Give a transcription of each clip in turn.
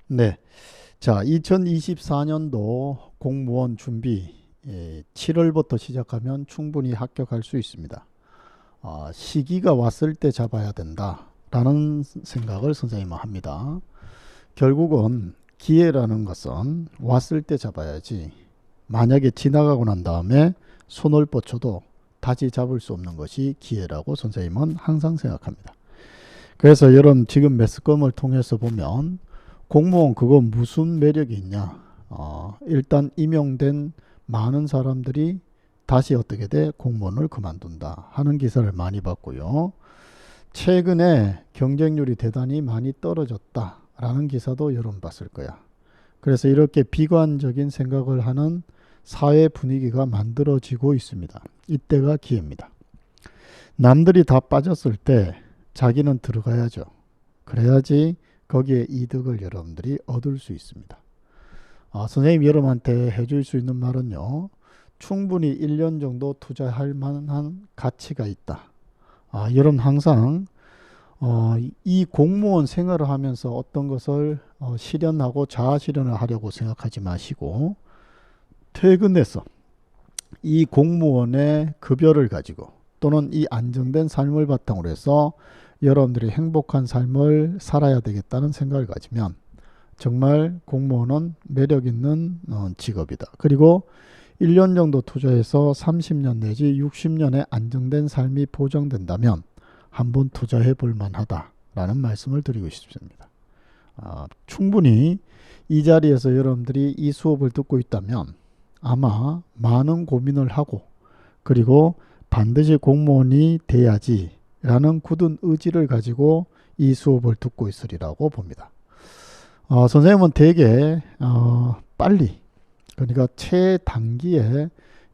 네. 자, 2024년도 공무원 준비 7월부터 시작하면 충분히 합격할 수 있습니다. 시기가 왔을 때 잡아야 된다라는 생각을 선생님은 합니다. 결국은 기회라는 것은 왔을 때 잡아야지 만약에 지나가고 난 다음에 손을 뻗쳐도 다시 잡을 수 없는 것이 기회라고 선생님은 항상 생각합니다. 그래서 여러분 지금 매스컴을 통해서 보면 공무원 그거 무슨 매력이 있냐? 일단 임용된 많은 사람들이 다시 어떻게 돼? 공무원을 그만둔다 하는 기사를 많이 봤고요. 최근에 경쟁률이 대단히 많이 떨어졌다 라는 기사도 여러분 봤을 거야. 그래서 이렇게 비관적인 생각을 하는 사회 분위기가 만들어지고 있습니다. 이때가 기회입니다. 남들이 다 빠졌을 때 자기는 들어가야죠. 그래야지 거기에 이득을 여러분들이 얻을 수 있습니다. 선생님 여러분한테 해줄 수 있는 말은요. 충분히 1년 정도 투자할 만한 가치가 있다. 여러분 항상 이 공무원 생활을 하면서 어떤 것을 실현하고 자아 실현을 하려고 생각하지 마시고 퇴근해서 이 공무원의 급여를 가지고 또는 이 안정된 삶을 바탕으로 해서 여러분들이 행복한 삶을 살아야 되겠다는 생각을 가지면 정말 공무원은 매력 있는 직업이다. 그리고 1년 정도 투자해서 30년 내지 60년의 안정된 삶이 보장된다면 한번 투자해 볼 만하다라는 말씀을 드리고 싶습니다. 충분히 이 자리에서 여러분들이 이 수업을 듣고 있다면 아마 많은 고민을 하고 그리고 반드시 공무원이 돼야지 라는 굳은 의지를 가지고 이 수업을 듣고 있으리라고 봅니다. 선생님은 되게 빨리 그러니까 최단기에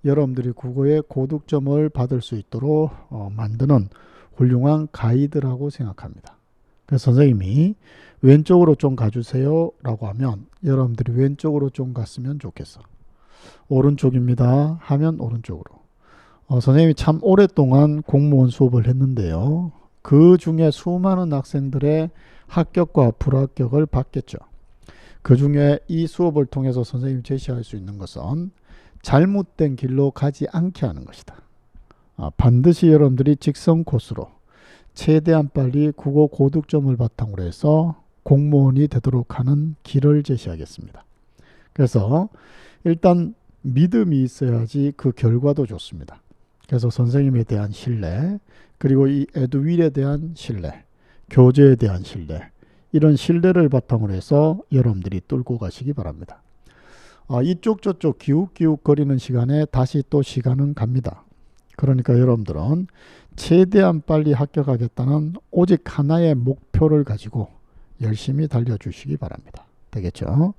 여러분들이 국어의 고득점을 받을 수 있도록 만드는 훌륭한 가이드라고 생각합니다. 그래서 선생님이 왼쪽으로 좀 가주세요 라고 하면 여러분들이 왼쪽으로 좀 갔으면 좋겠어. 오른쪽입니다 하면 오른쪽으로. 선생님이 참 오랫동안 공무원 수업을 했는데요. 그 중에 수많은 학생들의 합격과 불합격을 봤겠죠. 그 중에 이 수업을 통해서 선생님이 제시할 수 있는 것은 잘못된 길로 가지 않게 하는 것이다. 반드시 여러분들이 직선 코스로 최대한 빨리 국어 고득점을 바탕으로 해서 공무원이 되도록 하는 길을 제시하겠습니다. 그래서 일단 믿음이 있어야지 그 결과도 좋습니다. 그래서 선생님에 대한 신뢰, 그리고 이 에듀윌에 대한 신뢰, 교재에 대한 신뢰, 이런 신뢰를 바탕으로 해서 여러분들이 뚫고 가시기 바랍니다. 이쪽 저쪽 기웃기웃 거리는 시간에 다시 또 시간은 갑니다. 그러니까 여러분들은 최대한 빨리 합격하겠다는 오직 하나의 목표를 가지고 열심히 달려주시기 바랍니다. 되겠죠?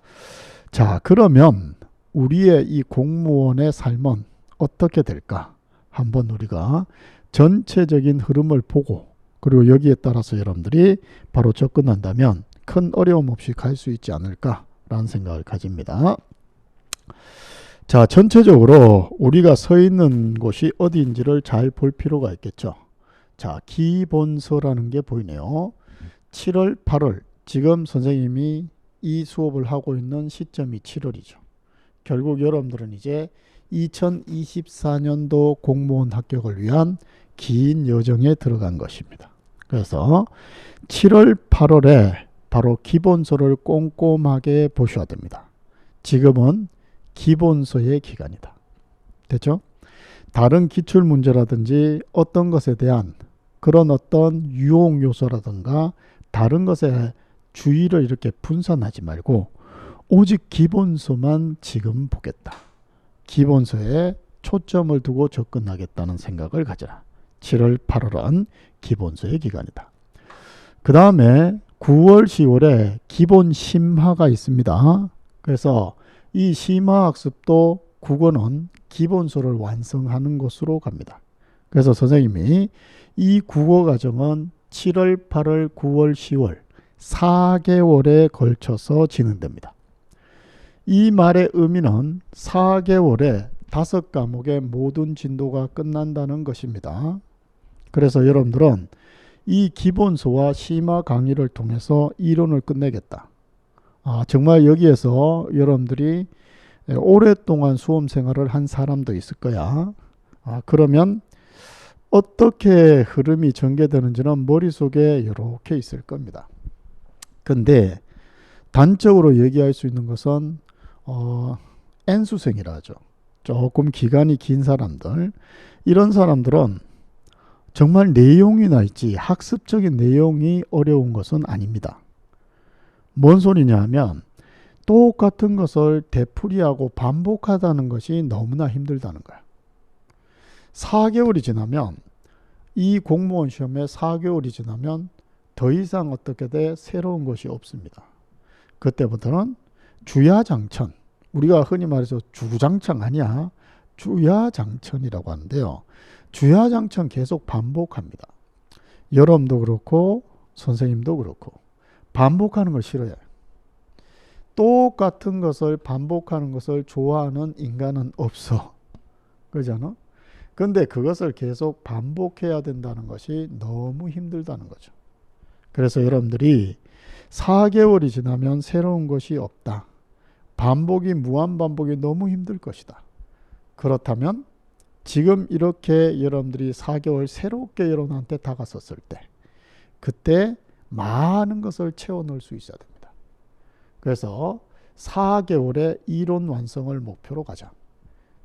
자, 그러면 우리의 이 공무원의 삶은 어떻게 될까? 한번 우리가 전체적인 흐름을 보고 그리고 여기에 따라서 여러분들이 바로 접근한다면 큰 어려움 없이 갈 수 있지 않을까라는 생각을 가집니다. 자, 전체적으로 우리가 서 있는 곳이 어디인지를 잘 볼 필요가 있겠죠. 자, 기본서라는 게 보이네요. 7월, 8월 지금 선생님이 이 수업을 하고 있는 시점이 7월이죠. 결국 여러분들은 이제 2024년도 공무원 합격을 위한 긴 여정에 들어간 것입니다. 그래서 7월, 8월에 바로 기본서를 꼼꼼하게 보셔야 됩니다. 지금은 기본서의 기간이다. 됐죠? 다른 기출문제라든지 어떤 것에 대한 그런 어떤 유혹 요소라든가 다른 것에 주의를 이렇게 분산하지 말고 오직 기본서만 지금 보겠다. 기본서에 초점을 두고 접근하겠다는 생각을 가져라. 7월, 8월은 기본서의 기간이다. 그 다음에 9월, 10월에 기본 심화가 있습니다. 그래서 이 심화학습도 국어는 기본서를 완성하는 것으로 갑니다. 그래서 선생님이 이 국어 과정은 7월, 8월, 9월, 10월 4개월에 걸쳐서 진행됩니다. 이 말의 의미는 4개월에 5과목의 모든 진도가 끝난다는 것입니다. 그래서 여러분들은 이 기본서와 심화 강의를 통해서 이론을 끝내겠다. 정말 여기에서 여러분들이 오랫동안 수험 생활을 한 사람도 있을 거야. 그러면 어떻게 흐름이 전개되는지는 머릿속에 이렇게 있을 겁니다. 근데 단적으로 얘기할 수 있는 것은 N수생이라 하죠. 조금 기간이 긴 사람들, 이런 사람들은 정말 내용이나 있지 학습적인 내용이 어려운 것은 아닙니다. 뭔 소리냐 하면 똑같은 것을 되풀이하고 반복하다는 것이 너무나 힘들다는 거야. 4개월이 지나면, 이 공무원 시험에 4개월이 지나면 더 이상 어떻게 돼 새로운 것이 없습니다. 그때부터는 주야장천, 우리가 흔히 말해서 주구장창 아니야, 주야장천이라고 하는데요. 주야장천 계속 반복합니다. 여러분도 그렇고 선생님도 그렇고 반복하는 걸 싫어해요. 똑같은 것을 반복하는 것을 좋아하는 인간은 없어. 그러잖아? 근데 그것을 계속 반복해야 된다는 것이 너무 힘들다는 거죠. 그래서 여러분들이 4개월이 지나면 새로운 것이 없다. 반복이 무한반복이 너무 힘들 것이다. 그렇다면 지금 이렇게 여러분들이 4개월 새롭게 여러분한테 다가섰을 때 그때 많은 것을 채워넣을 수 있어야 됩니다. 그래서 4개월의 이론 완성을 목표로 가자.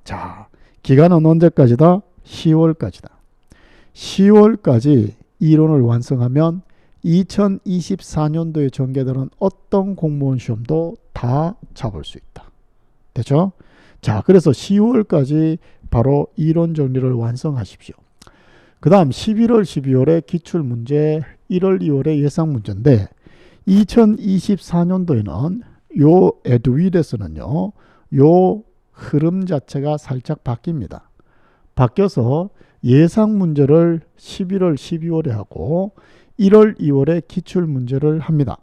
자, 기간은 언제까지다? 10월까지다. 10월까지 이론을 완성하면 2024년도에 전개되는 어떤 공무원 시험도 다 잡을 수 있다. 됐죠? 자, 그래서 10월까지 바로 이론 정리를 완성하십시오. 그 다음 11월, 12월에 기출문제, 1월, 2월에 예상문제인데 2024년도에는 요 에듀윌에서는요, 요 흐름 자체가 살짝 바뀝니다. 바뀌어서 예상문제를 11월, 12월에 하고 1월, 2월에 기출문제를 합니다.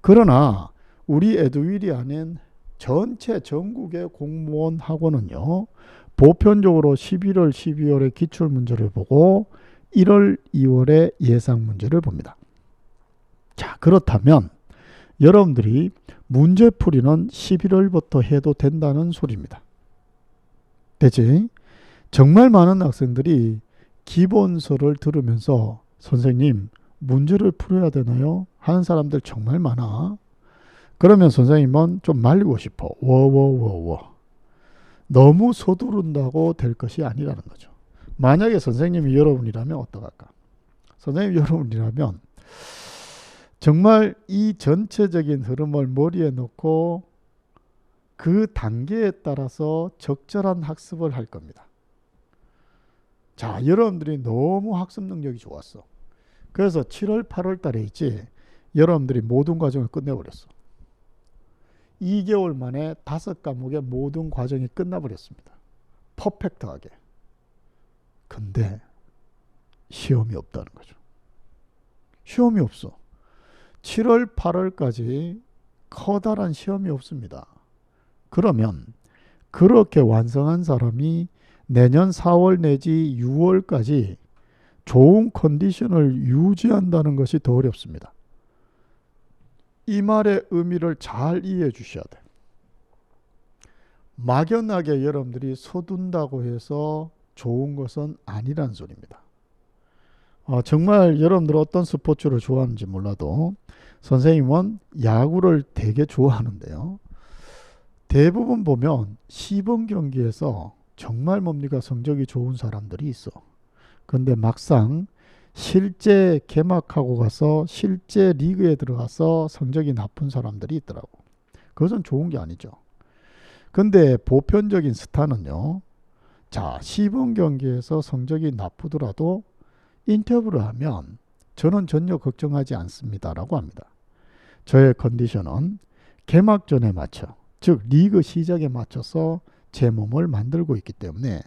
그러나 우리 에듀윌이 아닌 전체 전국의 공무원 학원은요, 보편적으로 11월, 12월에 기출문제를 보고 1월, 2월에 예상문제를 봅니다. 자, 그렇다면 여러분들이 문제풀이는 11월부터 해도 된다는 소리입니다. 되지? 정말 많은 학생들이 기본서를 들으면서 선생님, 문제를 풀어야 되나요? 하는 사람들 정말 많아. 그러면 선생님은 좀 말리고 싶어. 워워워워. 너무 서두른다고 될 것이 아니라는 거죠. 만약에 선생님이 여러분이라면 어떡할까? 선생님이 여러분이라면 정말 이 전체적인 흐름을 머리에 넣고 그 단계에 따라서 적절한 학습을 할 겁니다. 자, 여러분들이 너무 학습 능력이 좋았어. 그래서 7월, 8월 달에 있지, 여러분들이 모든 과정을 끝내버렸어. 2개월 만에 5과목의 모든 과정이 끝나버렸습니다. 퍼펙트하게. 근데 시험이 없다는 거죠. 시험이 없어. 7월, 8월까지 커다란 시험이 없습니다. 그러면 그렇게 완성한 사람이 내년 4월 내지 6월까지 좋은 컨디션을 유지한다는 것이 더 어렵습니다. 이 말의 의미를 잘 이해해 주셔야 돼요. 막연하게 여러분들이 서둔다고 해서 좋은 것은 아니란 소리입니다. 정말 여러분들 어떤 스포츠를 좋아하는지 몰라도 선생님은 야구를 되게 좋아하는데요. 대부분 보면 시범 경기에서 정말 뭡니까 성적이 좋은 사람들이 있어. 근데 막상 실제 개막하고 가서 실제 리그에 들어가서 성적이 나쁜 사람들이 있더라고. 그것은 좋은 게 아니죠. 근데 보편적인 스타는요, 자, 시범 경기에서 성적이 나쁘더라도 인터뷰를 하면 저는 전혀 걱정하지 않습니다라고 합니다. 저의 컨디션은 개막전에 맞춰, 즉 리그 시작에 맞춰서 제 몸을 만들고 있기 때문에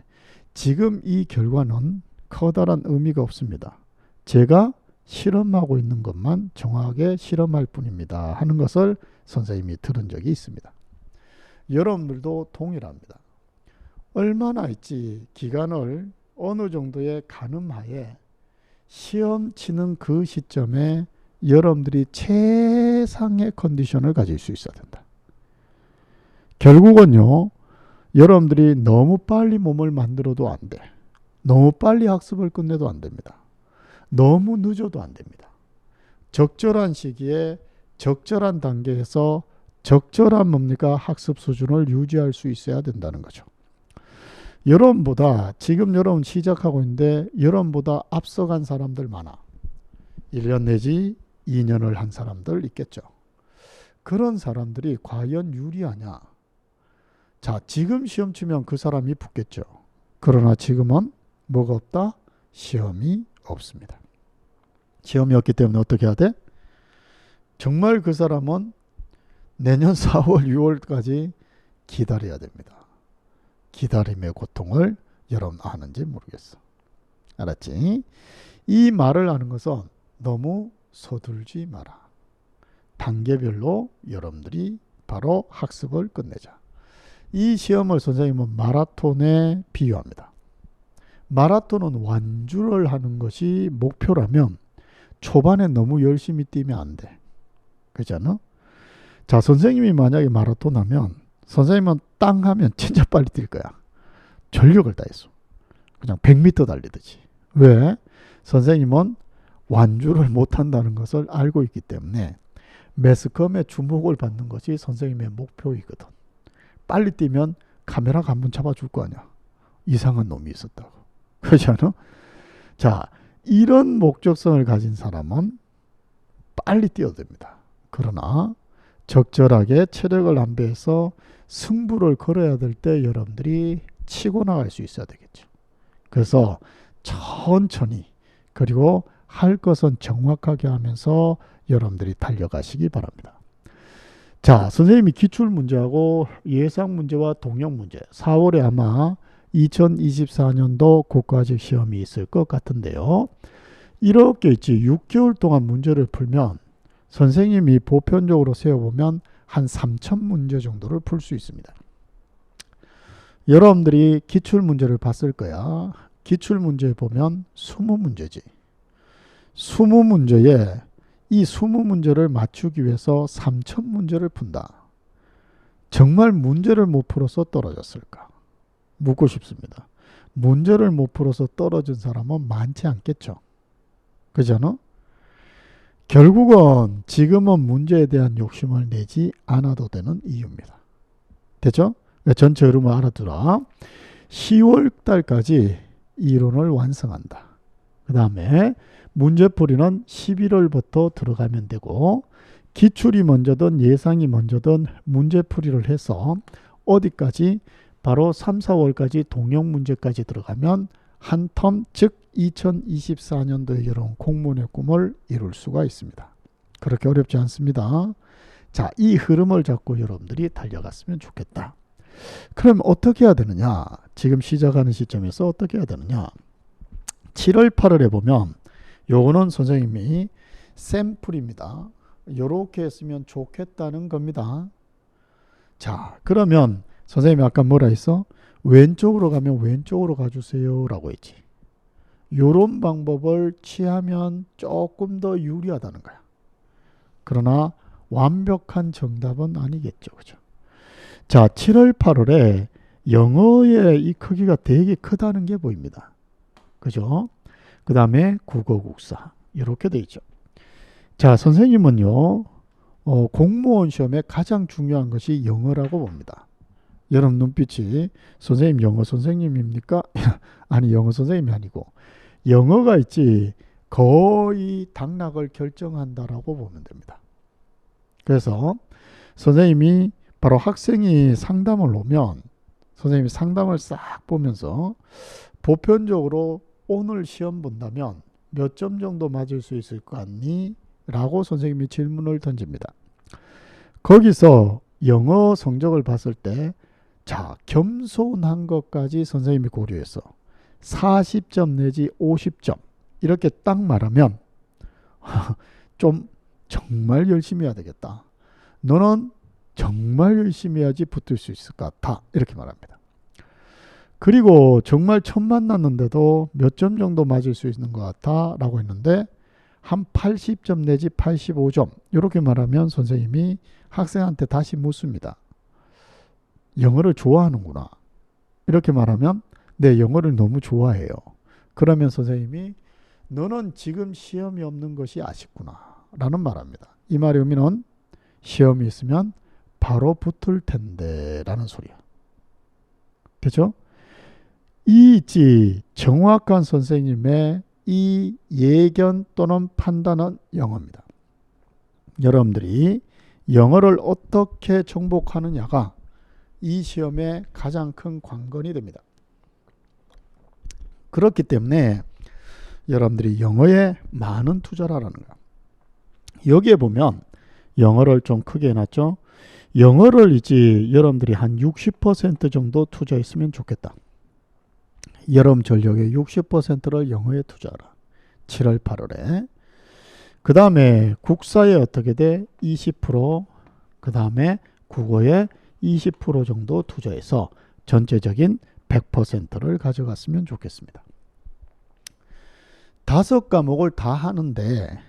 지금 이 결과는 커다란 의미가 없습니다. 제가 실험하고 있는 것만 정확하게 실험할 뿐입니다 하는 것을 선생님이 들은 적이 있습니다. 여러분들도 동일합니다. 얼마나 있지 기간을 어느 정도의 가늠하에 시험 치는 그 시점에 여러분들이 최상의 컨디션을 가질 수 있어야 된다. 결국은요, 여러분들이 너무 빨리 몸을 만들어도 안 돼. 너무 빨리 학습을 끝내도 안 됩니다. 너무 늦어도 안 됩니다. 적절한 시기에 적절한 단계에서 적절한 뭡니까? 학습 수준을 유지할 수 있어야 된다는 거죠. 여러분보다 지금 여러분 시작하고 있는데 여러분보다 앞서간 사람들 많아. 1년 내지 2년을 한 사람들 있겠죠. 그런 사람들이 과연 유리하냐? 자, 지금 시험 치면 그 사람이 붙겠죠. 그러나 지금은 뭐가 없다? 시험이 없습니다. 시험이 없기 때문에 어떻게 해야 돼? 정말 그 사람은 내년 4월, 6월까지 기다려야 됩니다. 기다림의 고통을 여러분 아는지 모르겠어. 알았지? 이 말을 하는 것은 너무 서둘지 마라. 단계별로 여러분들이 바로 학습을 끝내자. 이 시험을 선생님은 마라톤에 비유합니다. 마라톤은 완주를 하는 것이 목표라면 초반에 너무 열심히 뛰면 안 돼. 그렇잖아? 자, 선생님이 만약에 마라톤 하면 선생님은 땅 하면 진짜 빨리 뛸 거야. 전력을 다했어. 그냥 100m 달리듯이. 왜? 선생님은 완주를 못한다는 것을 알고 있기 때문에 매스컴의 주목을 받는 것이 선생님의 목표이거든. 빨리 뛰면 카메라가 한 번 잡아줄 거 아니야. 이상한 놈이 있었다고. 그렇지 않아? 자, 이런 목적성을 가진 사람은 빨리 뛰어도 됩니다. 그러나 적절하게 체력을 안배해서 승부를 걸어야 될 때 여러분들이 치고 나갈 수 있어야 되겠죠. 그래서 천천히 그리고 할 것은 정확하게 하면서 여러분들이 달려가시기 바랍니다. 자, 선생님이 기출문제하고 예상문제와 동영문제 4월에 아마 2024년도 국가직 시험이 있을 것 같은데요. 이렇게 있지. 6개월 동안 문제를 풀면 선생님이 보편적으로 세워보면 한 3,000문제 정도를 풀 수 있습니다. 여러분들이 기출문제를 봤을 거야. 기출문제에 보면 20문제지. 20문제에 이 20문제를 맞추기 위해서 3,000문제를 푼다. 정말 문제를 못 풀어서 떨어졌을까? 묻고 싶습니다. 문제를 못 풀어서 떨어진 사람은 많지 않겠죠. 그잖아? 결국은 지금은 문제에 대한 욕심을 내지 않아도 되는 이유입니다. 됐죠? 전체 흐름을 알아두라. 10월 달까지 이론을 완성한다. 그 다음에 문제풀이는 11월부터 들어가면 되고 기출이 먼저든 예상이 먼저든 문제풀이를 해서 어디까지? 바로 3, 4월까지 동영문제까지 들어가면 한 텀, 즉 2024년도에 여러분 공무원의 꿈을 이룰 수가 있습니다. 그렇게 어렵지 않습니다. 자, 이 흐름을 잡고 여러분들이 달려갔으면 좋겠다. 그럼 어떻게 해야 되느냐? 지금 시작하는 시점에서 어떻게 해야 되느냐? 7월, 8월에 보면 요거는 선생님이 샘플입니다. 요렇게 했으면 좋겠다는 겁니다. 자, 그러면 선생님이 아까 뭐라 했어? 왼쪽으로 가면 왼쪽으로 가주세요 라고 했지. 요런 방법을 취하면 조금 더 유리하다는 거야. 그러나 완벽한 정답은 아니겠죠. 그죠? 자, 7월, 8월에 영어의 이 크기가 되게 크다는 게 보입니다. 그죠? 그 다음에 국어, 국사 이렇게 돼 있죠. 자, 선생님은요 공무원 시험에 가장 중요한 것이 영어라고 봅니다. 여러분 눈빛이 선생님 영어 선생님입니까? 아니, 영어 선생님이 아니고 영어가 있지 거의 당락을 결정한다라고 보면 됩니다. 그래서 선생님이 바로 학생이 상담을 오면 선생님이 상담을 싹 보면서 보편적으로 오늘 시험 본다면 몇 점 정도 맞을 수 있을 것 같니? 라고 선생님이 질문을 던집니다. 거기서 영어 성적을 봤을 때 자, 겸손한 것까지 선생님이 고려해서 40점 내지 50점 이렇게 딱 말하면 좀 정말 열심히 해야 되겠다. 너는 정말 열심히 해야지 붙을 수 있을 것 같아. 이렇게 말합니다. 그리고 정말 처음 만났는데도 몇 점 정도 맞을 수 있는 것 같아 라고 했는데 한 80점 내지 85점 이렇게 말하면 선생님이 학생한테 다시 묻습니다. 영어를 좋아하는구나. 이렇게 말하면 네, 영어를 너무 좋아해요. 그러면 선생님이 너는 지금 시험이 없는 것이 아쉽구나 라는 말합니다. 이 말의 의미는 시험이 있으면 바로 붙을 텐데 라는 소리야. 그죠? 이 정확한 선생님의 이 예견 또는 판단은 영어입니다. 여러분들이 영어를 어떻게 정복하느냐가 이 시험의 가장 큰 관건이 됩니다. 그렇기 때문에 여러분들이 영어에 많은 투자를 하라는 거야. 여기에 보면 영어를 좀 크게 해놨죠. 영어를 이제 여러분들이 한 60% 정도 투자했으면 좋겠다. 여러분 전력의 60%를 영어에 투자하라. 7월 8월에. 그 다음에 국사에 어떻게 돼? 20%, 그 다음에 국어에 20% 정도 투자해서 전체적인 100%를 가져갔으면 좋겠습니다. 5과목을 다 하는데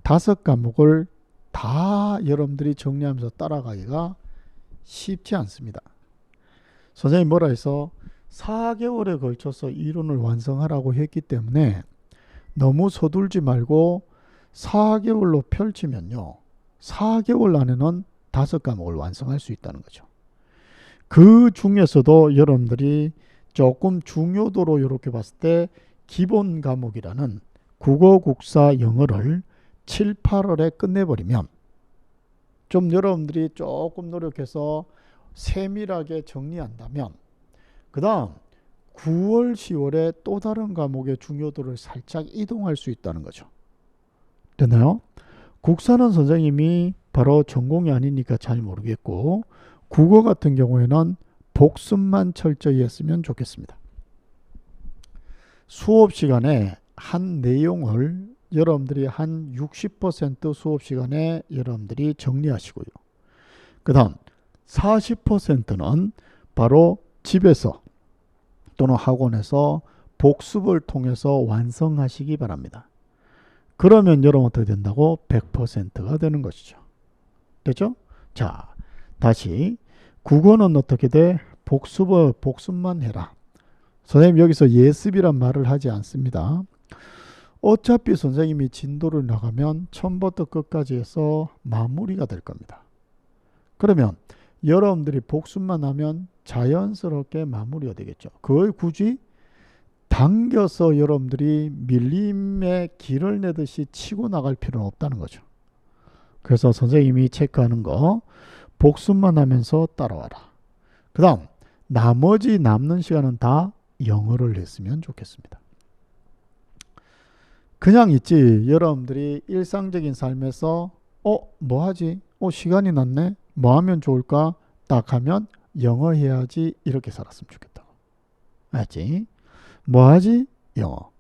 5과목을 다 여러분들이 정리하면서 따라가기가 쉽지 않습니다. 선생님이 뭐라 해서 4개월에 걸쳐서 이론을 완성하라고 했기 때문에 너무 서둘지 말고 4개월로 펼치면요. 4개월 안에는 5과목을 완성할 수 있다는 거죠. 그 중에서도 여러분들이 조금 중요도로 이렇게 봤을 때 기본 과목이라는 국어, 국사, 영어를 7, 8월에 끝내버리면 좀 여러분들이 조금 노력해서 세밀하게 정리한다면 그 다음 9월, 10월에 또 다른 과목의 중요도를 살짝 이동할 수 있다는 거죠. 됐나요? 국사는 선생님이 바로 전공이 아니니까 잘 모르겠고 국어 같은 경우에는 복습만 철저히 했으면 좋겠습니다. 수업 시간에 한 내용을 여러분들이 한 60% 수업 시간에 여러분들이 정리하시고요. 그 다음 40%는 바로 집에서 또는 학원에서 복습을 통해서 완성하시기 바랍니다. 그러면 여러분 어떻게 된다고? 100%가 되는 것이죠. 됐죠? 자, 다시 국어는 어떻게 돼? 복습만 해라. 선생님 여기서 예습이란 말을 하지 않습니다. 어차피 선생님이 진도를 나가면 처음부터 끝까지 해서 마무리가 될 겁니다. 그러면 여러분들이 복습만 하면 자연스럽게 마무리가 되겠죠. 그걸 굳이 당겨서 여러분들이 밀림의 길을 내듯이 치고 나갈 필요는 없다는 거죠. 그래서 선생님이 체크하는 거 복습만 하면서 따라와라. 그 다음 나머지 남는 시간은 다 영어를 했으면 좋겠습니다. 그냥 있지 여러분들이 일상적인 삶에서 뭐 하지? 시간이 났네? 뭐 하면 좋을까? 딱 하면 영어 해야지 이렇게 살았으면 좋겠다. 알지? 뭐 하지? 영어.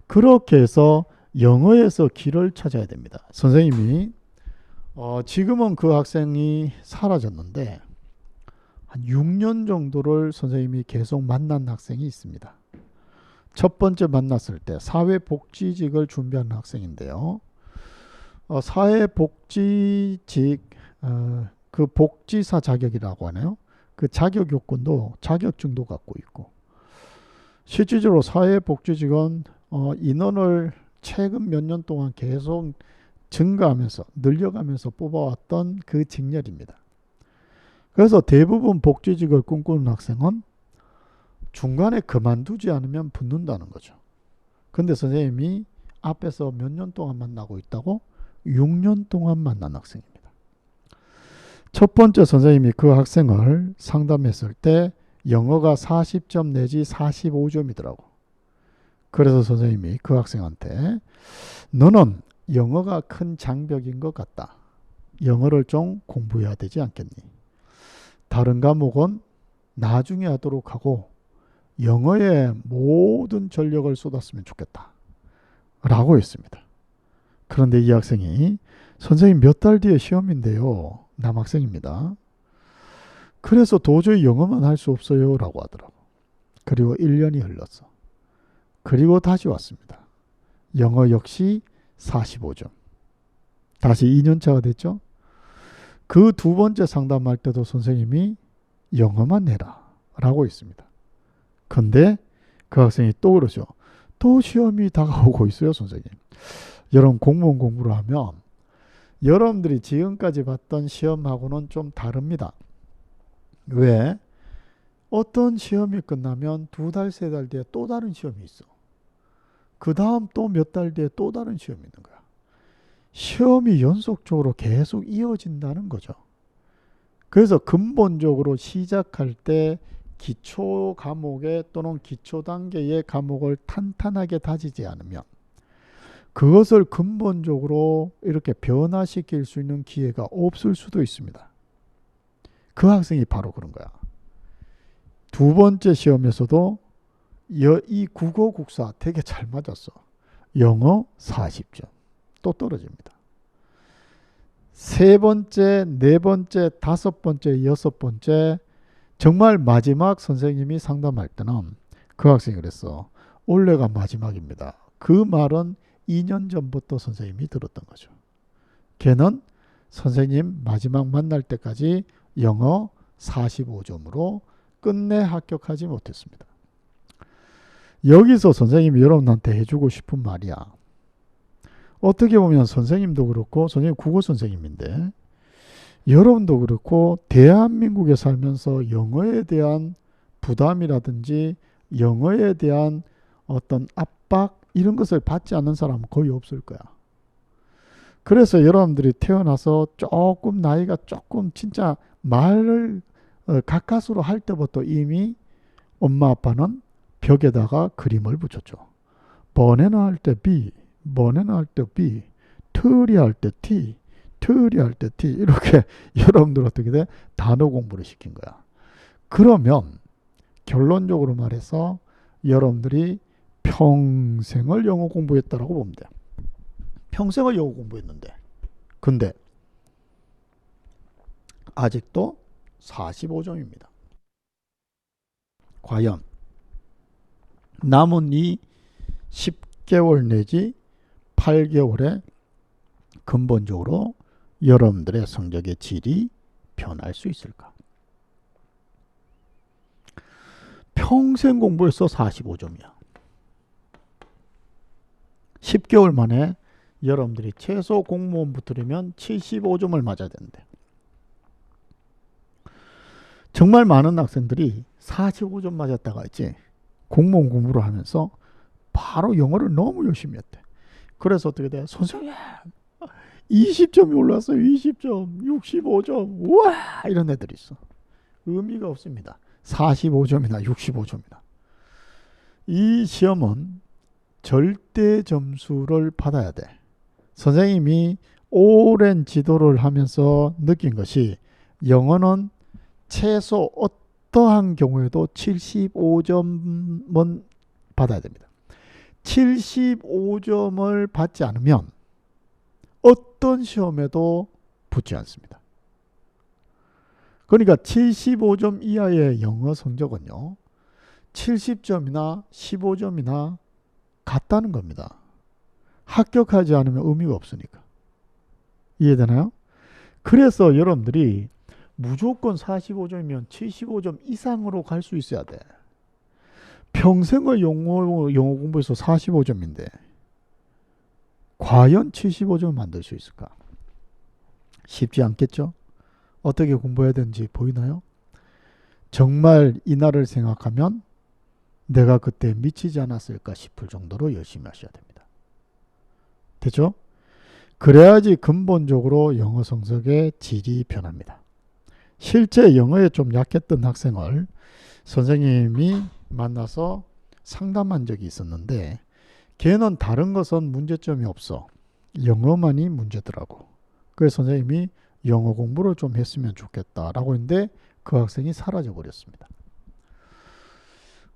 그렇게 해서 영어에서 길을 찾아야 됩니다. 선생님이 지금은 그 학생이 사라졌는데 한 6년 정도를 선생님이 계속 만난 학생이 있습니다. 첫 번째 만났을 때 사회복지직을 준비하는 학생인데요. 사회복지직 그 복지사 자격이라고 하네요. 그 자격 요건도 자격증도 갖고 있고 실질적으로 사회복지직은 인원을 최근 몇 년 동안 계속 증가하면서 늘려가면서 뽑아왔던 그 직렬입니다. 그래서 대부분 복지직을 꿈꾸는 학생은 중간에 그만두지 않으면 붙는다는 거죠. 근데 선생님이 앞에서 몇 년 동안 만나고 있다고? 6년 동안 만난 학생입니다. 첫 번째 선생님이 그 학생을 상담했을 때 영어가 40점 내지 45점이더라고. 그래서 선생님이 그 학생한테 너는 영어가 큰 장벽인 것 같다. 영어를 좀 공부해야 되지 않겠니? 다른 과목은 나중에 하도록 하고 영어에 모든 전력을 쏟았으면 좋겠다. 라고 했습니다. 그런데 이 학생이 선생님 몇 달 뒤에 시험인데요. 남학생입니다. 그래서 도저히 영어만 할 수 없어요. 라고 하더라고. 그리고 1년이 흘렀어. 그리고 다시 왔습니다. 영어 역시 45점. 다시 2년차가 됐죠. 그 두 번째 상담할 때도 선생님이 영어만 내라 라고 했습니다. 근데 그 학생이 또 그러죠. 또 시험이 다가오고 있어요, 선생님. 여러분, 공무원 공부를 하면 여러분들이 지금까지 봤던 시험하고는 좀 다릅니다. 왜? 어떤 시험이 끝나면 2달, 3달 뒤에 또 다른 시험이 있어. 그 다음 또 몇 달 뒤에 또 다른 시험이 있는 거야. 시험이 연속적으로 계속 이어진다는 거죠. 그래서 근본적으로 시작할 때 기초 과목에 또는 기초 단계의 과목을 탄탄하게 다지지 않으면 그것을 근본적으로 이렇게 변화시킬 수 있는 기회가 없을 수도 있습니다. 그 학생이 바로 그런 거야. 두 번째 시험에서도 이 국어 국사 되게 잘 맞았어. 영어 40점. 또 떨어집니다. 세 번째, 네 번째, 다섯 번째, 여섯 번째, 정말 마지막 선생님이 상담할 때는 그 학생이 그랬어. 올해가 마지막입니다. 그 말은 2년 전부터 선생님이 들었던 거죠. 걔는 선생님 마지막 만날 때까지 영어 45점으로 끝내 합격하지 못했습니다. 여기서 선생님이 여러분한테 해주고 싶은 말이야. 어떻게 보면 선생님도 그렇고, 선생님 국어 선생님인데 여러분도 그렇고 대한민국에 살면서 영어에 대한 부담이라든지 영어에 대한 어떤 압박 이런 것을 받지 않는 사람은 거의 없을 거야. 그래서 여러분들이 태어나서 조금 나이가 조금 진짜 말을 가까스로 할 때부터 이미 엄마 아빠는 벽에다가 그림을 붙였죠. 번외나 할 때 B, 번외나 할 때 B, 틀이 할 때 T, 틀이 할 때 T 이렇게 여러분들 어떻게 돼? 단어 공부를 시킨 거야. 그러면 결론적으로 말해서 여러분들이 평생을 영어 공부했다라고 보면 돼. 평생을 영어 공부했는데 근데 아직도 45점입니다. 과연 남은 이 10개월 내지 8개월에 근본적으로 여러분들의 성적의 질이 변할 수 있을까? 평생 공부해서 45점이야. 10개월 만에 여러분들이 최소 공무원 붙으려면 75점을 맞아야 되는데 정말 많은 학생들이 45점 맞았다가 있지 공무원 공부를 하면서 바로 영어를 너무 열심히 했대. 그래서 어떻게 돼? 선생님 20점이 올랐어요. 20점, 65점, 우와 이런 애들이 있어. 의미가 없습니다. 45점이나 65점이나. 이 시험은 절대 점수를 받아야 돼. 선생님이 오랜 지도를 하면서 느낀 것이 영어는 최소 어떠한 경우에도 75점은 받아야 됩니다. 75점을 받지 않으면 어떤 시험에도 붙지 않습니다. 그러니까 75점 이하의 영어 성적은요 70점이나 15점이나 같다는 겁니다. 합격하지 않으면 의미가 없으니까. 이해되나요? 그래서 여러분들이 무조건 45점이면 75점 이상으로 갈 수 있어야 돼. 평생을 영어 공부해서 45점인데 과연 75점을 만들 수 있을까? 쉽지 않겠죠? 어떻게 공부해야 되는지 보이나요? 정말 이날을 생각하면 내가 그때 미치지 않았을까 싶을 정도로 열심히 하셔야 됩니다. 됐죠? 그래야지 근본적으로 영어 성적의 질이 변합니다. 실제 영어에 좀 약했던 학생을 선생님이 만나서 상담한 적이 있었는데 걔는 다른 것은 문제점이 없어. 영어만이 문제더라고. 그래서 선생님이 영어 공부를 좀 했으면 좋겠다라고 했는데 그 학생이 사라져 버렸습니다.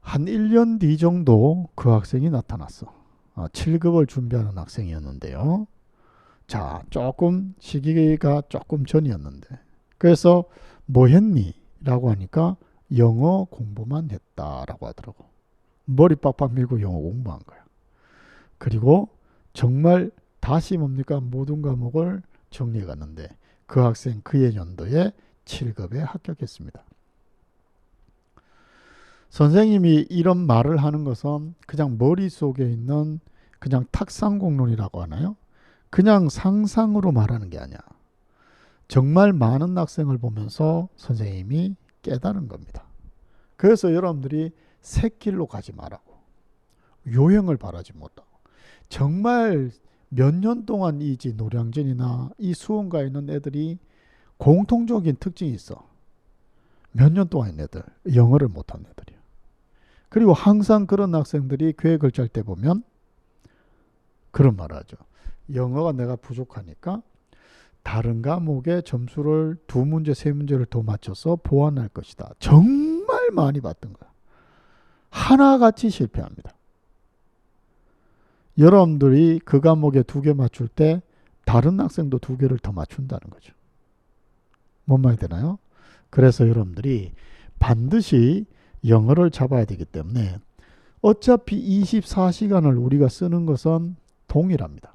한 1년 뒤 정도 그 학생이 나타났어. 7급을 준비하는 학생이었는데요. 자, 조금 시기가 조금 전이었는데 그래서 뭐 했니? 라고 하니까 영어 공부만 했다라고 하더라고. 머리 빡빡 밀고 영어 공부한 거야. 그리고 정말 다시 뭡니까? 모든 과목을 정리해 갔는데 그 학생 그해 연도에 7급에 합격했습니다. 선생님이 이런 말을 하는 것은 그냥 머릿속에 있는 그냥 탁상공론이라고 하나요? 그냥 상상으로 말하는 게 아니야. 정말 많은 학생을 보면서 선생님이 깨달은 겁니다. 그래서 여러분들이 새길로 가지 말라고, 요행을 바라지 못하고, 정말 몇 년 동안 이지 노량진이나 이 수원가에 있는 애들이 공통적인 특징이 있어. 몇 년 동안 있는 애들, 영어를 못하는 애들이야. 그리고 항상 그런 학생들이 계획을 짤 때 보면 그런 말을 하죠. 영어가 내가 부족하니까 다른 과목의 점수를 2문제, 3문제를 더 맞춰서 보완할 것이다. 정말 많이 봤던 거야. 하나같이 실패합니다. 여러분들이 그 과목에 2개 맞출 때 다른 학생도 2개를 더 맞춘다는 거죠. 뭔 말이 되나요? 그래서 여러분들이 반드시 영어를 잡아야 되기 때문에 어차피 24시간을 우리가 쓰는 것은 동일합니다.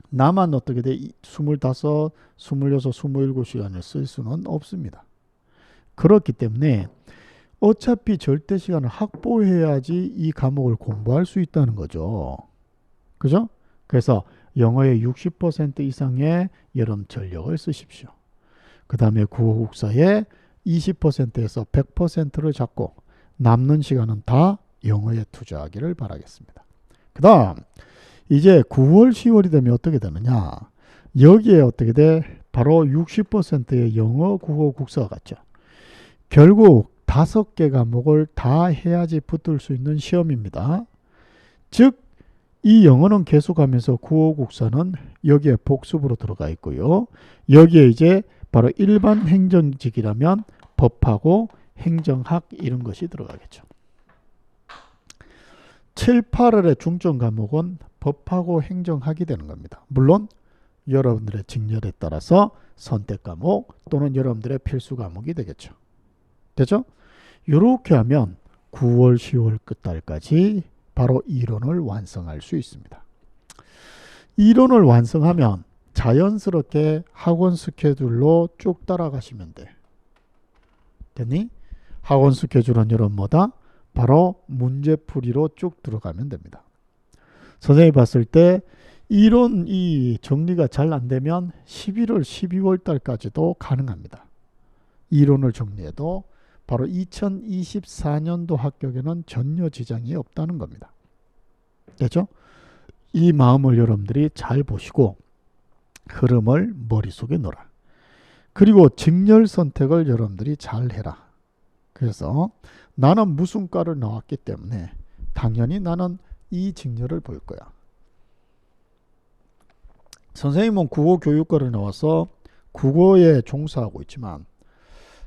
나만 어떻게 돼? 25, 26, 27시간을 쓸 수는 없습니다. 그렇기 때문에 어차피 절대 시간을 확보해야지 이 과목을 공부할 수 있다는 거죠. 그죠? 그래서 영어의 60% 이상의 여러분 전력을 쓰십시오. 그 다음에 국어국사의 20%에서 100%를 잡고 남는 시간은 다 영어에 투자하기를 바라겠습니다. 그 다음 이제 9월 10월이 되면 어떻게 되느냐, 여기에 어떻게 돼? 바로 60%의 영어 국어 국사가 같죠. 결국 5개 과목을 다 해야지 붙을 수 있는 시험입니다. 즉 이 영어는 계속하면서 국어 국사는 여기에 복습으로 들어가 있고요. 여기에 이제 바로 일반 행정직이라면 법하고 행정학 이런 것이 들어가겠죠. 7, 8월의 중점 과목은 법하고 행정학이 되는 겁니다. 물론 여러분들의 직렬에 따라서 선택 과목 또는 여러분들의 필수 과목이 되겠죠. 되죠? 이렇게 하면 9월, 10월 끝달까지 바로 이론을 완성할 수 있습니다. 이론을 완성하면 자연스럽게 학원 스케줄로 쭉 따라가시면 돼. 됐니? 학원 스케줄은 여러분 뭐다? 바로 문제풀이로 쭉 들어가면 됩니다. 선생님이 봤을 때 이론 이 정리가 잘 안 되면 11월, 12월 달까지도 가능합니다. 이론을 정리해도 바로 2024년도 합격에는 전혀 지장이 없다는 겁니다. 됐죠? 이 마음을 여러분들이 잘 보시고 흐름을 머릿속에 넣어라. 그리고 직렬 선택을 여러분들이 잘 해라. 그래서 나는 무슨 과를 나왔기 때문에 당연히 나는 이 직렬을 볼 거야. 선생님은 국어교육과를 나와서 국어에 종사하고 있지만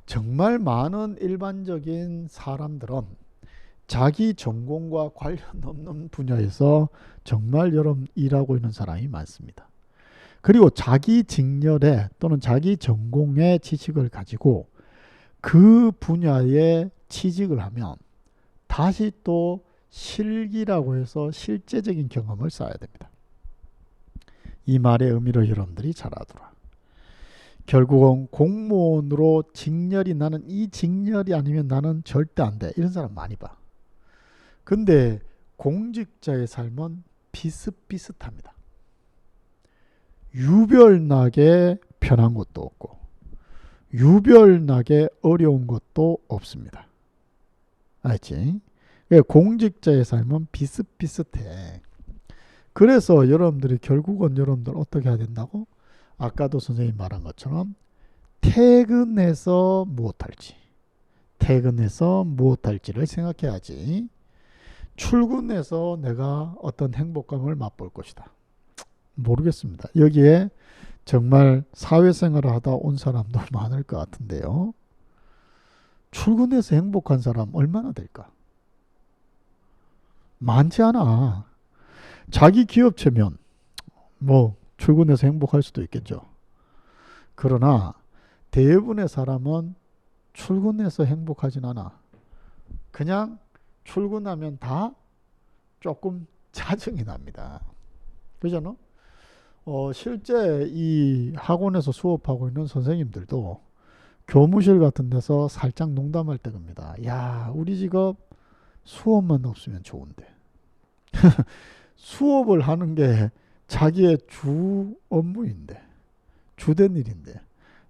정말 많은 일반적인 사람들은 자기 전공과 관련 없는 분야에서 정말 여러분 일하고 있는 사람이 많습니다. 그리고 자기 직렬에 또는 자기 전공의 지식을 가지고 그 분야에 취직을 하면 다시 또 실기라고 해서 실제적인 경험을 쌓아야 됩니다. 이 말의 의미를 여러분들이 잘 알아두라. 결국은 공무원으로 직렬이 나는 이 직렬이 아니면 나는 절대 안 돼. 이런 사람 많이 봐. 근데 공직자의 삶은 비슷비슷합니다. 유별나게 편한 것도 없고 유별나게 어려운 것도 없습니다. 알지? 공직자의 삶은 비슷비슷해. 그래서 여러분들이 결국은 여러분들 어떻게 해야 된다고? 아까도 선생님이 말한 것처럼 퇴근해서 무엇할지, 퇴근해서 무엇할지를 생각해야지 출근해서 내가 어떤 행복감을 맛볼 것이다. 모르겠습니다. 여기에 정말 사회생활을 하다 온 사람도 많을 것 같은데요. 출근해서 행복한 사람 얼마나 될까? 많지 않아. 자기 기업체면 뭐 출근해서 행복할 수도 있겠죠. 그러나 대부분의 사람은 출근해서 행복하진 않아. 그냥 출근하면 다 조금 짜증이 납니다. 그죠? 실제 이 학원에서 수업하고 있는 선생님들도 교무실 같은 데서 살짝 농담할 때 겁니다. 야, 우리 직업 수업만 없으면 좋은데. 수업을 하는 게 자기의 주 업무인데, 주된 일인데.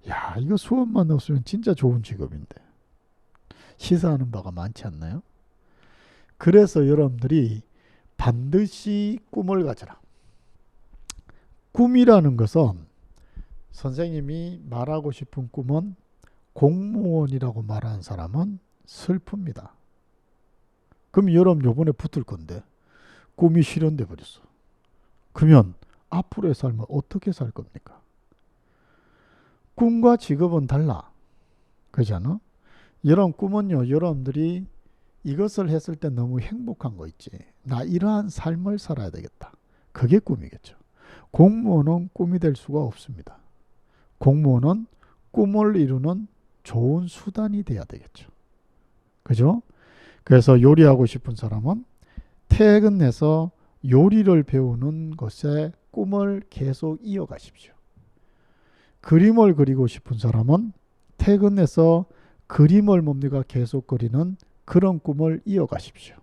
야, 이거 수업만 없으면 진짜 좋은 직업인데. 시사하는 바가 많지 않나요? 그래서 여러분들이 반드시 꿈을 가져라. 꿈이라는 것은 선생님이 말하고 싶은 꿈은 공무원이라고 말하는 사람은 슬픕니다. 그럼 여러분 요번에 붙을 건데 꿈이 실현돼 버렸어. 그러면 앞으로의 삶을 어떻게 살 겁니까? 꿈과 직업은 달라. 그렇잖아? 여러분 꿈은요, 여러분들이 이것을 했을 때 너무 행복한 거 있지. 나 이러한 삶을 살아야 되겠다. 그게 꿈이겠죠. 공무원은 꿈이 될 수가 없습니다. 공무원은 꿈을 이루는 좋은 수단이 돼야 되겠죠. 그죠? 그래서 요리하고 싶은 사람은 퇴근해서 요리를 배우는 것에 꿈을 계속 이어가십시오. 그림을 그리고 싶은 사람은 퇴근해서 그림을 뭡니까 계속 그리는 그런 꿈을 이어가십시오.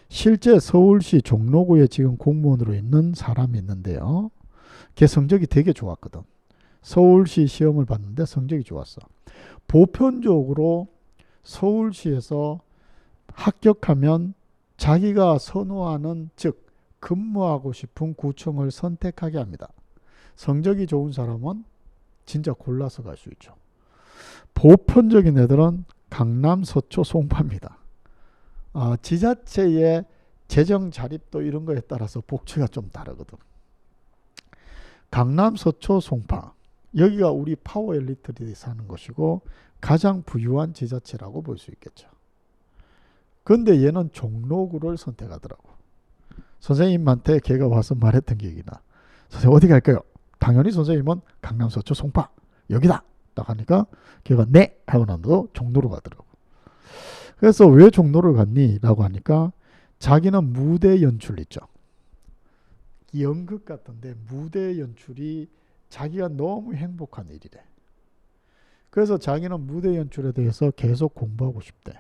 실제 서울시 종로구에 지금 공무원으로 있는 사람이 있는데요. 걔 성적이 되게 좋았거든. 서울시 시험을 봤는데 성적이 좋았어. 보편적으로 서울시에서 합격하면 자기가 선호하는, 즉 근무하고 싶은 구청을 선택하게 합니다. 성적이 좋은 사람은 진짜 골라서 갈 수 있죠. 보편적인 애들은 강남, 서초, 송파입니다. 지자체의 재정 자립도 이런 거에 따라서 복지가 좀 다르거든. 강남, 서초, 송파, 여기가 우리 파워 엘리트들이 사는 곳이고 가장 부유한 지자체라고 볼 수 있겠죠. 그런데 얘는 종로구를 선택하더라고. 선생님한테 걔가 와서 말했던 기억이 나. 선생님 어디 갈까요? 당연히 선생님은 강남, 서초, 송파 여기다 딱 하니까 걔가 네 하고 나도 종로로 가더라고. 그래서 왜 종로를 갔니? 라고 하니까 자기는 무대 연출 있죠. 연극 같은데 무대 연출이 자기가 너무 행복한 일이래. 그래서 자기는 무대 연출에 대해서 계속 공부하고 싶대.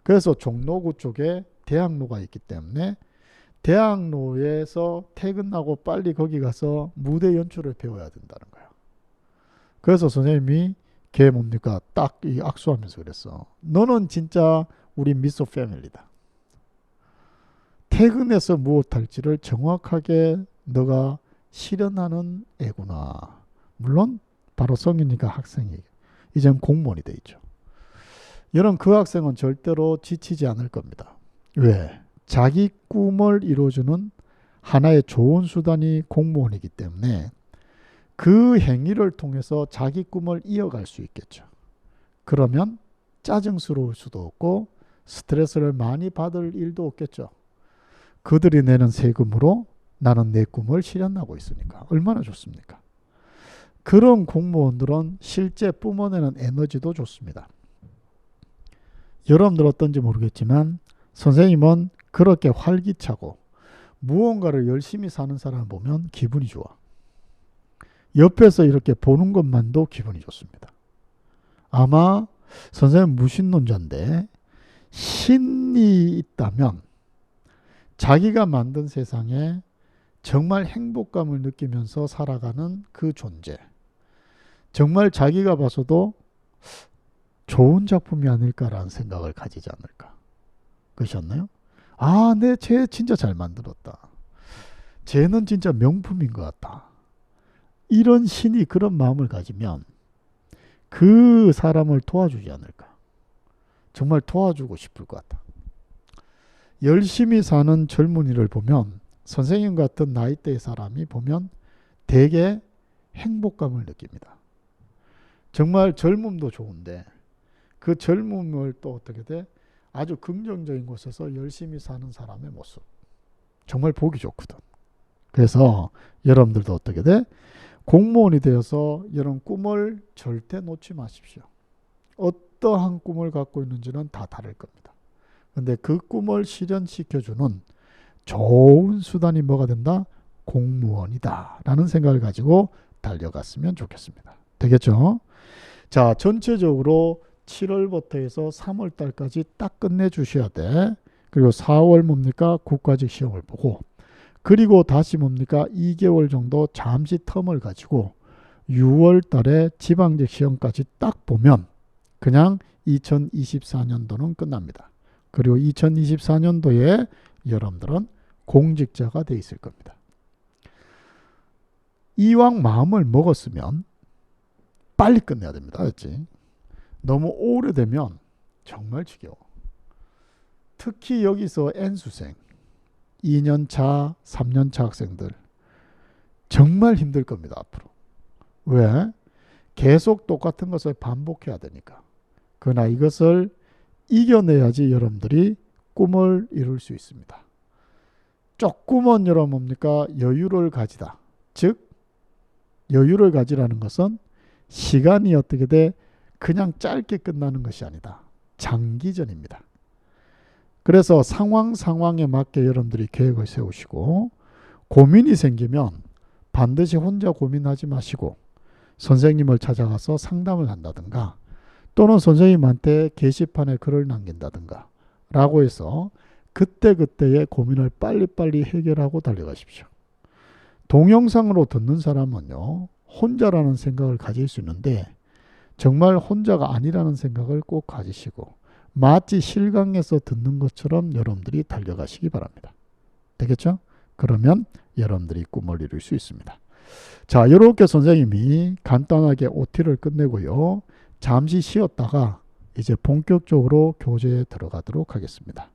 그래서 종로구 쪽에 대학로가 있기 때문에 대학로에서 퇴근하고 빨리 거기 가서 무대 연출을 배워야 된다는 거야. 그래서 선생님이 걔 뭡니까 딱 이 악수하면서 그랬어. 너는 진짜 우리 미소 패밀리다. 퇴근해서 무엇 할지를 정확하게 너가 실현하는 애구나. 물론 바로 성인이니까 학생이 이젠 공무원이 돼 있죠. 여러분 그 학생은 절대로 지치지 않을 겁니다. 왜? 자기 꿈을 이루어주는 하나의 좋은 수단이 공무원이기 때문에 그 행위를 통해서 자기 꿈을 이어갈 수 있겠죠. 그러면 짜증스러울 수도 없고 스트레스를 많이 받을 일도 없겠죠. 그들이 내는 세금으로 나는 내 꿈을 실현하고 있으니까 얼마나 좋습니까? 그런 공무원들은 실제 뿜어내는 에너지도 좋습니다. 여러분들 어떤지 모르겠지만 선생님은 그렇게 활기차고 무언가를 열심히 사는 사람을 보면 기분이 좋아. 옆에서 이렇게 보는 것만도 기분이 좋습니다. 아마 선생님 무신론자인데 신이 있다면 자기가 만든 세상에 정말 행복감을 느끼면서 살아가는 그 존재, 정말 자기가 봐서도 좋은 작품이 아닐까라는 생각을 가지지 않을까. 그러셨나요? 네, 쟤 진짜 잘 만들었다. 쟤는 진짜 명품인 것 같다. 이런 신이 그런 마음을 가지면 그 사람을 도와주지 않을까. 정말 도와주고 싶을 것 같다. 열심히 사는 젊은이를 보면 선생님 같은 나이대의 사람이 보면 되게 행복감을 느낍니다. 정말 젊음도 좋은데 그 젊음을 또 어떻게 돼? 아주 긍정적인 곳에서 열심히 사는 사람의 모습. 정말 보기 좋거든. 그래서 여러분들도 어떻게 돼? 공무원이 되어서 이런 꿈을 절대 놓지 마십시오. 어떠한 꿈을 갖고 있는지는 다 다를 겁니다. 근데 그 꿈을 실현시켜주는 좋은 수단이 뭐가 된다? 공무원이다 라는 생각을 가지고 달려갔으면 좋겠습니다. 되겠죠? 자, 전체적으로 7월부터 해서 3월 달까지 딱 끝내주셔야 돼. 그리고 4월 뭡니까? 국가직 시험을 보고, 그리고 다시 뭡니까? 2개월 정도 잠시 텀을 가지고 6월 달에 지방직 시험까지 딱 보면 그냥 2024년도는 끝납니다. 그리고 2024년도에 여러분들은 공직자가 돼 있을 겁니다. 이왕 마음을 먹었으면 빨리 끝내야 됩니다. 알지? 너무 오래되면 정말 지겨워. 특히 여기서 N수생, 2년차, 3년차 학생들 정말 힘들 겁니다. 앞으로. 왜? 계속 똑같은 것을 반복해야 되니까. 그러나 이것을 이겨내야지 여러분들이 꿈을 이룰 수 있습니다. 조금은 여러분 뭡니까? 여유를 가지다. 즉 여유를 가지라는 것은 시간이 어떻게 돼? 그냥 짧게 끝나는 것이 아니다. 장기전입니다. 그래서 상황에 맞게 여러분들이 계획을 세우시고, 고민이 생기면 반드시 혼자 고민하지 마시고 선생님을 찾아가서 상담을 한다든가, 또는 선생님한테 게시판에 글을 남긴다든가 라고 해서 그때그때의 고민을 빨리빨리 해결하고 달려가십시오. 동영상으로 듣는 사람은요, 혼자라는 생각을 가질 수 있는데 정말 혼자가 아니라는 생각을 꼭 가지시고 마치 실강에서 듣는 것처럼 여러분들이 달려가시기 바랍니다. 되겠죠? 그러면 여러분들이 꿈을 이룰 수 있습니다. 자, 이렇게 선생님이 간단하게 OT를 끝내고요. 잠시 쉬었다가 이제 본격적으로 교재에 들어가도록 하겠습니다.